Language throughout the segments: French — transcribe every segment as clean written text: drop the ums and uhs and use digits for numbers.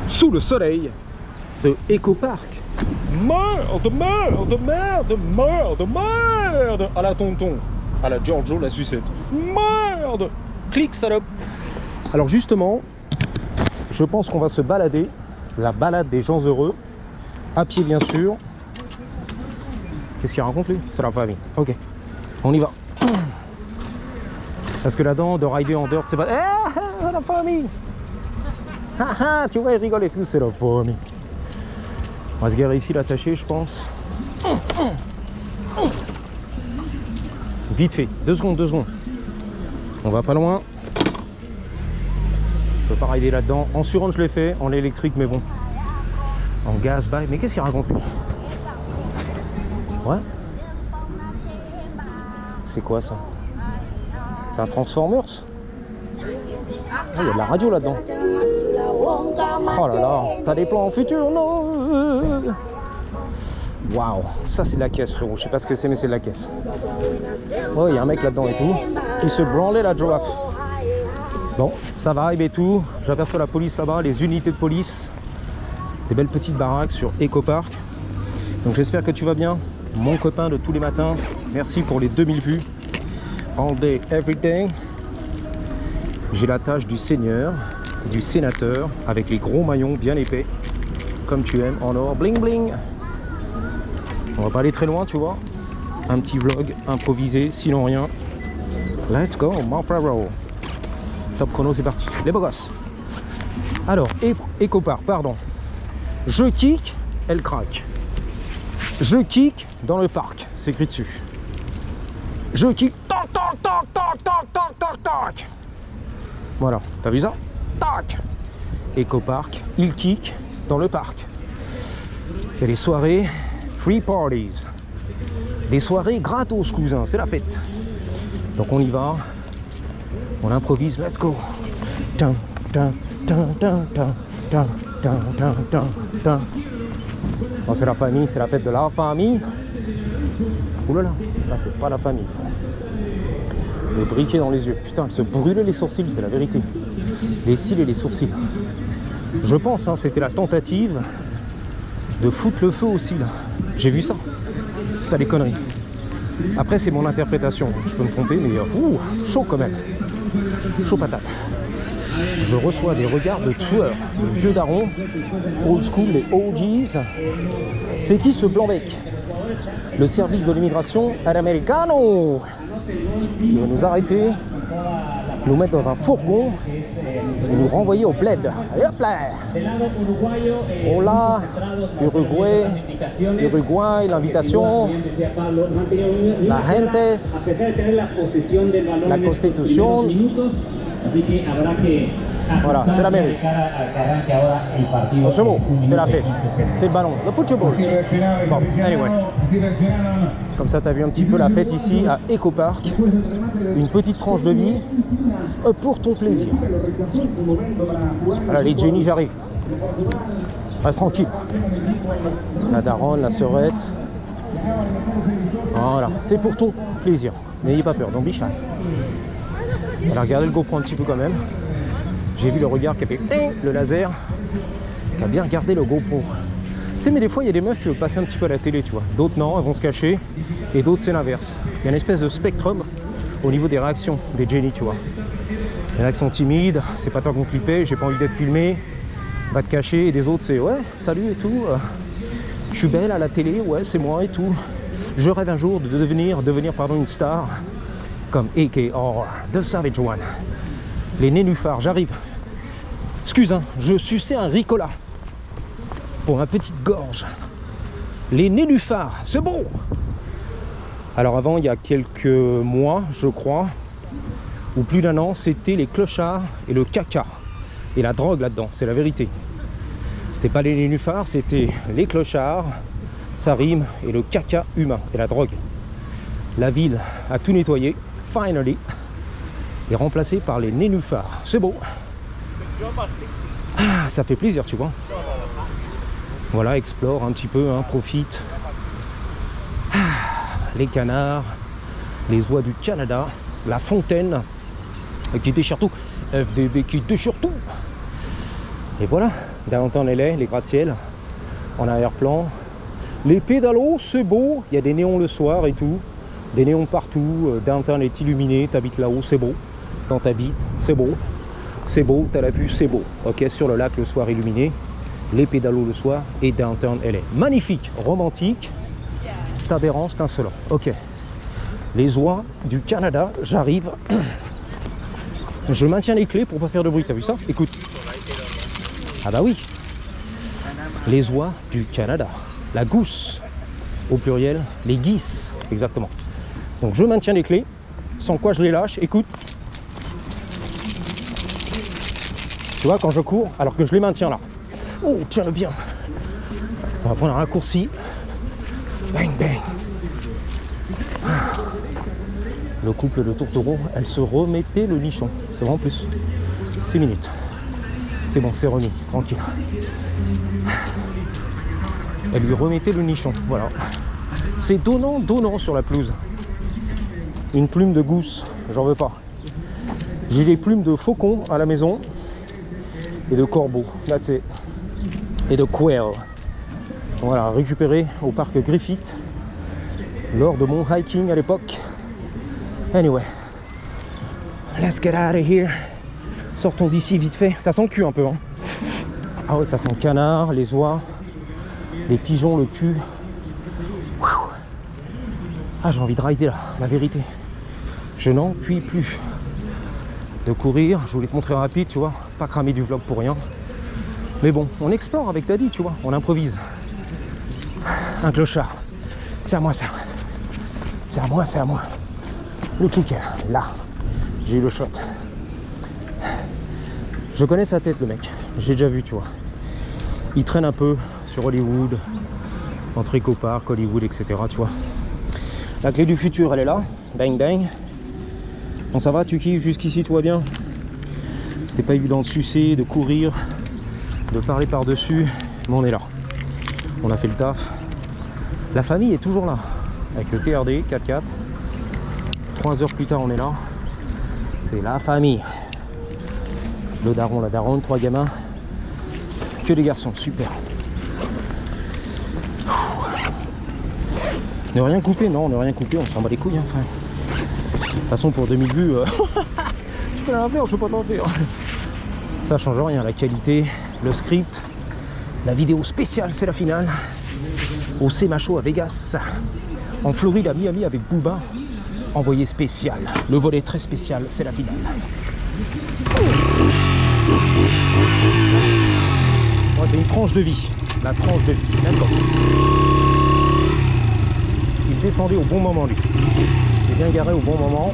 sous le soleil de Eco Park. Merde, merde, merde, merde, merde. À la tonton, à la Giorgio, la sucette. Merde. Clique, salope. Alors justement, je pense qu'on va se balader, la balade des gens heureux, à pied bien sûr. Qu'est-ce qu'il raconte lui? C'est la famille. Ok, on y va. Parce que là-dedans, de rider en dirt, c'est pas... Eh, la famille. Tu vois, ils rigolent et tout, c'est la famille. On va se garer ici, l'attacher, je pense. Vite fait, 2 secondes, 2 secondes. On va pas loin. Je peux pas rider là-dedans. En surrun, je l'ai fait, en électrique, mais bon. En gaz, bye. Mais qu'est-ce qu'il raconte lui? Ouais. C'est quoi ça? C'est un Transformers? Ah, il y a de la radio là-dedans. Oh là là, t'as des plans en futur, non? Waouh, ça c'est de la caisse, frérot. Je sais pas ce que c'est, mais c'est de la caisse. Oh, il y a un mec là-dedans et tout, qui se branlait la giraffe. Bon, ça va arriver et tout. J'aperçois la police là-bas, les unités de police. Des belles petites baraques sur Eco Park. Donc j'espère que tu vas bien, mon copain de tous les matins. Merci pour les 2000 vues. All day, every day. J'ai la tâche du seigneur, du sénateur, avec les gros maillons bien épais, comme tu aimes, en or, bling bling. On va pas aller très loin, tu vois. Un petit vlog improvisé, sinon rien. Let's go, mon frérot. Top chrono, c'est parti. Les beaux gosses. Alors, Eco Park, pardon. Je kick, elle craque. Je kick dans le parc, c'est écrit dessus. Je kick, toc, toc, toc, toc, toc, toc, toc, toc. Voilà, t'as vu ça? Tac. Eco Park, il kick dans le parc. Il y a des soirées free parties. Des soirées gratos, cousin, c'est la fête. Donc on y va. On improvise, let's go. Dun, dun, dun, dun, dun, dun, dun, dun, dun, dun. Bon, c'est la famille, c'est la fête de la famille. Oulala, là c'est pas la famille. Le briquet dans les yeux. Putain, elle se brûlait les sourcils, c'est la vérité. Les cils et les sourcils. Je pense, hein, c'était la tentative de foutre le feu aux cils. J'ai vu ça. C'est pas des conneries. Après, c'est mon interprétation. Je peux me tromper, mais chaud quand même. Chaud patate. Je reçois des regards de tueurs, de vieux darons, old school, les OGs. C'est qui ce blanc-bec? Le service de l'immigration à l'americano. Il va nous arrêter, nous mettre dans un fourgon et nous renvoyer au bled. Allez hop là! Hola, Uruguay, l'invitation, la gentes, la constitution. Voilà, c'est l'Amérique. Bon, c'est bon, c'est la fête, c'est le ballon, le football. Bon, anyway. Comme ça, tu as vu un petit peu la fête ici à Eco Park. Une petite tranche de vie pour ton plaisir. Voilà, les Jenny, j'arrive. Reste tranquille. La daronne, la sœurette. Voilà, c'est pour ton plaisir. N'ayez pas peur, don't be shy. Alors, regardez le GoPro un petit peu quand même. J'ai vu le regard qui a fait le laser, qui a bien regardé le GoPro. Tu sais, mais des fois, il y a des meufs qui veulent passer un petit peu à la télé, tu vois. D'autres, non, elles vont se cacher. Et d'autres, c'est l'inverse. Il y a une espèce de spectrum au niveau des réactions des Jenny, tu vois. Il y en a qui sont timides, c'est pas tant qu'on clippait, j'ai pas envie d'être filmé, va te cacher. Et des autres, c'est ouais, salut et tout. Je suis belle à la télé, ouais, c'est moi et tout. Je rêve un jour de devenir une star comme A.K.R. The Savage One. Les nénuphars, j'arrive. Excuse, hein, je suçais un Ricola pour ma petite gorge. Les nénuphars, c'est bon. Alors avant, il y a quelques mois, je crois, ou plus d'1 an, c'était les clochards et le caca. Et la drogue là-dedans, c'est la vérité. C'était pas les nénuphars, c'était les clochards, ça rime, et le caca humain, et la drogue. La ville a tout nettoyé, finally, et remplacé par les nénuphars. C'est beau. Ah, ça fait plaisir, tu vois. Voilà, explore un petit peu, hein, profite. Ah, les canards, les oies du Canada, la fontaine, qui déchire tout. FDB qui déchire tout. Et voilà, Downtown LA, les gratte-ciel en arrière-plan. Les pédalos, c'est beau, il y a des néons le soir et tout, des néons partout, Downtown est illuminé, t'habites là-haut, c'est beau, dans ta bite, c'est beau, t'as la vue, c'est beau, ok, sur le lac le soir illuminé, les pédalos le soir et Downtown LA. Magnifique, romantique, c'est aberrant, c'est insolent, ok. Les oies du Canada, j'arrive, je maintiens les clés pour pas faire de bruit, t'as vu ça? Écoute, ah bah oui, les oies du Canada. La gousse, au pluriel, les geese, exactement. Donc je maintiens les clés, sans quoi je les lâche, écoute. Tu vois, quand je cours, alors que je les maintiens là. Oh, tiens-le bien. On va prendre un raccourci. Bang, bang. Le couple de tourtereaux, elle se remettait le nichon. C'est vraiment plus. 6 minutes. C'est bon, c'est remis, tranquille. Elle lui remettait le nichon, voilà. C'est donnant sur la pelouse. Une plume de gousse, j'en veux pas. J'ai des plumes de faucon à la maison et de corbeau, là c'est, et de quail. Voilà, récupéré au parc Griffith lors de mon hiking à l'époque. Anyway, let's get out of here. Sortons d'ici vite fait. Ça sent le cul un peu, hein. Ah ouais, ça sent le canard, les oies, les pigeons, le cul. Ah, j'ai envie de rider là, la vérité. Je n'en puis plus de courir. Je voulais te montrer rapide, tu vois, pas cramer du vlog pour rien. Mais bon, on explore avec Daddy, tu vois, on improvise. Un clochard. C'est à moi ça. C'est à moi, c'est à moi. Le chicken, là. J'ai eu le shot. Je connais sa tête, le mec. J'ai déjà vu, tu vois. Il traîne un peu sur Hollywood, entre Eco Park, Hollywood, etc. Tu vois. La clé du futur, elle est là. Bang, bang. Bon, ça va, tu kiffes jusqu'ici, tout va bien? C'était pas évident de sucer, de courir, de parler par-dessus, mais on est là. On a fait le taf. La famille est toujours là, avec le TRD 4x4. 3 heures plus tard, on est là. C'est la famille. Le daron, la daronne, 3 gamins. Que des garçons, super. Ne rien couper, non, ne rien couper, on s'en bat les couilles, hein, frère. De toute façon, pour 2000 vues, tu peux rien faire, je peux pas t'en faire. Ça change rien, la qualité, le script, la vidéo spéciale, c'est la finale. Au Semacho à Vegas, en Floride, à Miami avec Booba. Envoyé spécial, le volet très spécial, c'est la finale. Moi, c'est une tranche de vie, la tranche de vie, d'accord. Il descendait au bon moment, lui. Il s'est bien garé au bon moment.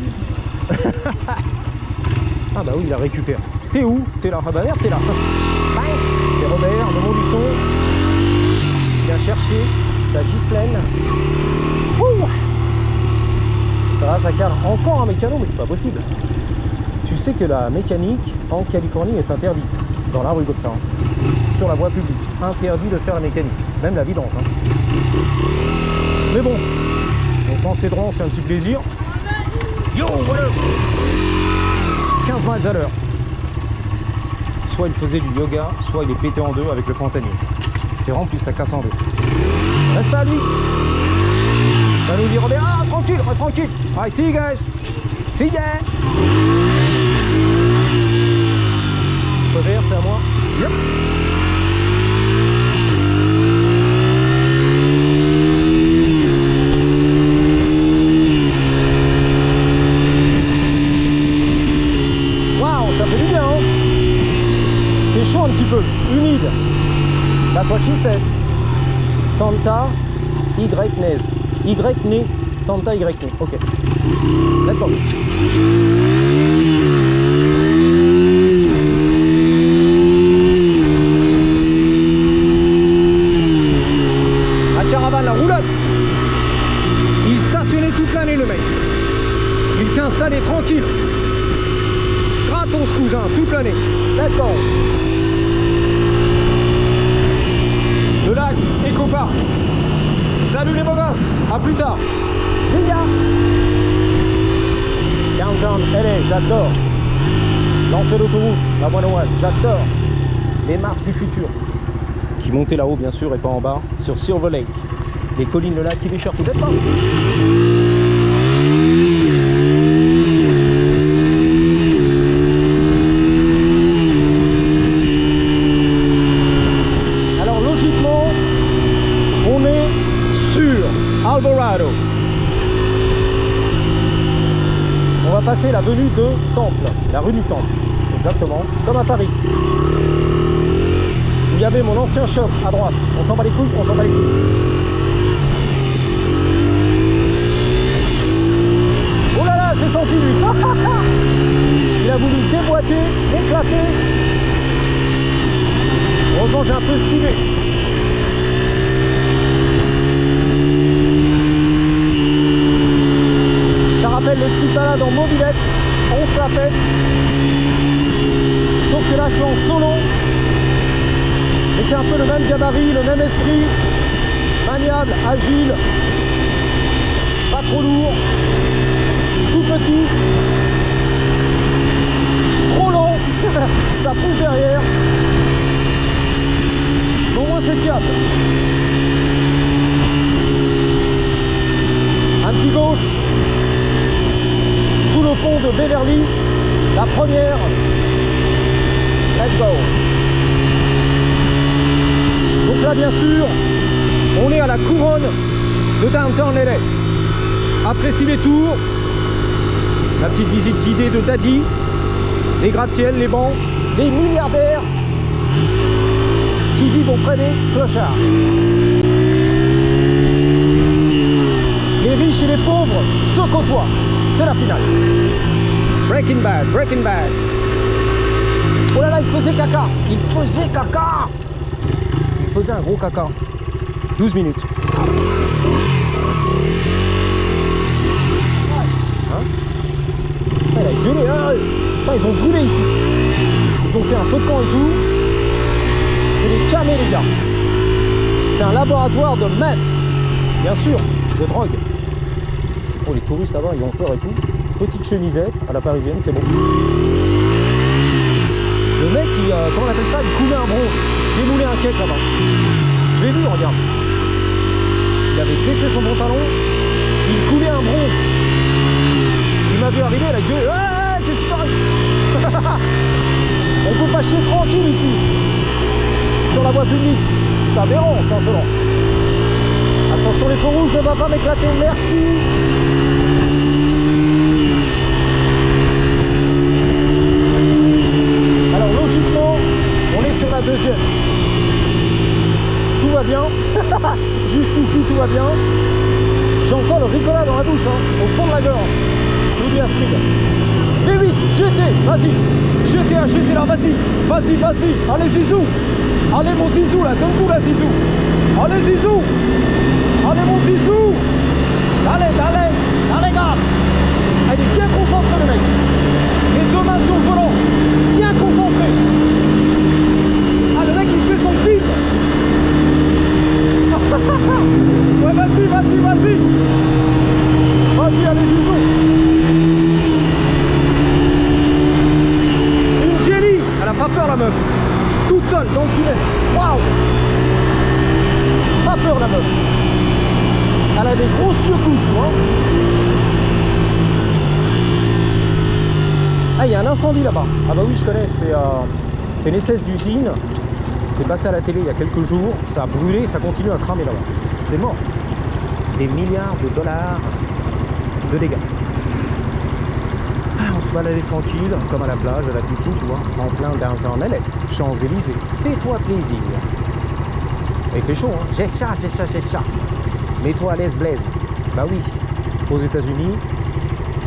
Ah bah oui, il la récupère. T'es où? T'es là? Ah bah merde, t'es là. C'est Robert de Montluçon qui vient chercher sa Ghislaine. Ouh, ça va, ça calme. Encore un mécano, mais c'est pas possible. Tu sais que la mécanique en Californie est interdite. Dans la rue comme ça, hein. Sur la voie publique. Interdit de faire la mécanique. Même la vidange, hein. Mais bon, on prend ses droits, c'est un petit plaisir. Yo, voilà. 15 miles à l'heure. Soit il faisait du yoga, soit il est pété en deux avec le fentanyl. C'est vraiment plus ça casse en deux. Reste pas à lui. Il va nous dire Robert, ah tranquille, reste tranquille. Alright, see you guys. See ya. Feu vert, c'est à moi. Yep. Waouh, ça fait du bien, hein. C'est chaud un petit peu, humide. That's what she said. Santa Y-Nez. Y-Né, Santa Y-Né. Ok. Let's go. La caravane, la roulotte. Il stationnait toute l'année, le mec. Il s'est installé tranquille. Gratos, cousin, toute l'année. Let's go. Le lac Eco Park. Salut les beaux gosses, à plus tard. See ya. Downtown LA, j'adore. L'entrée d'autoroute, la 101, j'adore. les marches du futur. Qui montaient là-haut, bien sûr, et pas en bas, sur Silver Lake. Les collines, le lac qui déchire tout bêtement. Alors, logiquement, on est sur Alvarado. On va passer l'avenue de Temple, la rue du Temple, exactement, comme à Paris. Il y avait mon ancien shop à droite. On s'en bat les couilles, on s'en bat les couilles. Oh là là, j'ai senti lui. Il a voulu déboîter, éclater. Heureusement, j'ai un peu esquivé. Ça rappelle les petites balades en mobilette. On se la pète. Sauf que là, je suis en solo. Et c'est un peu le même gabarit, le même esprit, maniable, agile, pas trop lourd, tout petit, trop lent, ça pousse derrière, mais au moins c'est fiable. Un petit gauche, sous le pont de Beverly, la première, let's go. Donc là, bien sûr, on est à la couronne de Downtown LA. Apprécie les tours, la petite visite guidée de Daddy, les gratte-ciels, les banques, les milliardaires qui vivent auprès des clochards. Les riches et les pauvres se côtoient. C'est la finale. Breaking Bad, Breaking Bad. Oh là là, il faisait caca. Il faisait caca. Faisait un gros caca. 12 minutes. Hein? Elle a gueulé, hein? Putain, ils ont brûlé ici. Ils ont fait un feu de camp et tout. C'est des camés, les gars. C'est un laboratoire de meth. Bien sûr, de drogue. Oh, les touristes là-bas, ils ont peur et tout. Petite chemisette à la parisienne, c'est bon. Le mec, comment on appelle ça? Il coulait un bronze. Démoulé un cake là-bas. Je l'ai vu, regarde. Il avait baissé son pantalon, il coulait un bronze. Il m'a vu arriver, il a gueulé. Ah, qu'est-ce qui t'arrive? On peut pas chier tranquille ici. Sur la voie publique. C'est aberrant, c'est insolent. Attention les feux rouges, ne va pas m'éclater, merci. Alors logiquement, on est sur la deuxième. Tout va bien. Juste ici, tout va bien. J'ai encore le Ricola dans la bouche, hein, au fond de la gorge. Louis Astrid. Mais oui, GT, vas-y. GTA, GT là, vas-y. Vas-y, vas-y. Allez, Zizou. Allez, mon Zizou, là, donne-tout, là, Zizou. Allez, Zizou. Allez, mon Zizou. Allez, allez, allez, gars. Elle est bien concentrée, le mec. Les deux mains sur le volant. Bien concentré. Ah, le mec, il fait son film. Ouais, vas-y, vas-y, vas-y. Vas-y, allez, Zizou. Une Jelly. Elle a pas peur, la meuf. Toute seule, dans le tunnel. Waouh. Pas peur, la meuf. Elle a des gros surcoups, tu vois. Ah, il y a un incendie là-bas. Ah bah oui, je connais. C'est une espèce d'usine. C'est passé à la télé il y a quelques jours. Ça a brûlé et ça continue à cramer là-bas. C'est mort. Des milliards de dollars de dégâts. Ah, on se baladait tranquille, comme à la plage, à la piscine, tu vois, en plein downtown LA. Champs-Élysées. Fais-toi plaisir. Il fait chaud, hein. J'ai chaud, j'ai chaud, j'ai chaud. Mets-toi à l'aise, Blaise. Bah oui, aux États-Unis,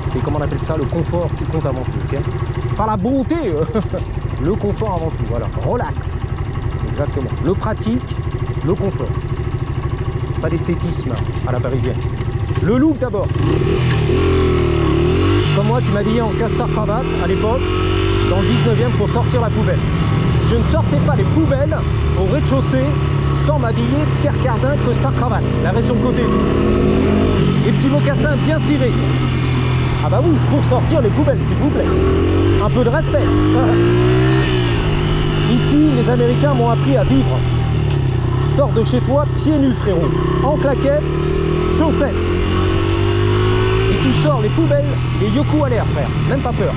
c'est comment on appelle ça, le confort qui compte avant tout, ok? Pas la bonté, le confort avant tout, voilà. Relax, exactement. Le pratique, le confort. Pas d'esthétisme à la parisienne. Le look d'abord. Comme moi qui m'habillais en costard-cravate à l'époque, dans le 19e pour sortir la poubelle. Je ne sortais pas les poubelles au rez-de-chaussée sans m'habiller Pierre Cardin, costard-cravate. La version de côté et tout. Les petits mocassins bien cirés. Ah bah oui, pour sortir les poubelles, s'il vous plaît. Un peu de respect. Ici, les Américains m'ont appris à vivre. Sors de chez toi pieds nus, frérot. En claquettes, chaussettes. Et tu sors les poubelles, les yoku à l'air, frère. Même pas peur.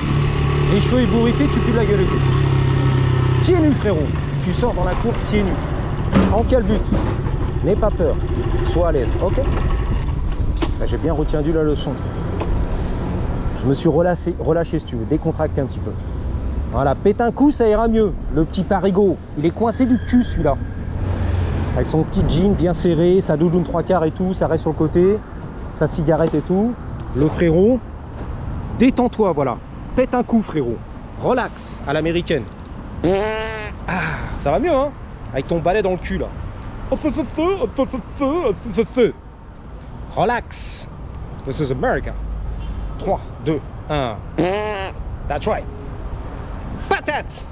Les cheveux ébouriffés, tu pues de la gueule et tout. Pieds nus, frérot. Tu sors dans la cour pieds nus. En quel but? N'aie pas peur. Sois à l'aise, ok? Là, j'ai bien retenu la leçon. Je me suis relâché si tu veux, décontracté un petit peu. Voilà, pète un coup, ça ira mieux. Le petit parigot, il est coincé du cul celui-là. Avec son petit jean bien serré, sa doudoune 3/4 et tout, ça reste sur le côté, sa cigarette et tout. Le frérot, détends-toi, voilà. Pète un coup, frérot. Relax, à l'américaine. Ah, ça va mieux, hein? Avec ton balai dans le cul, là. Relax. This is America. 3, 2, 1. That's right. Patate!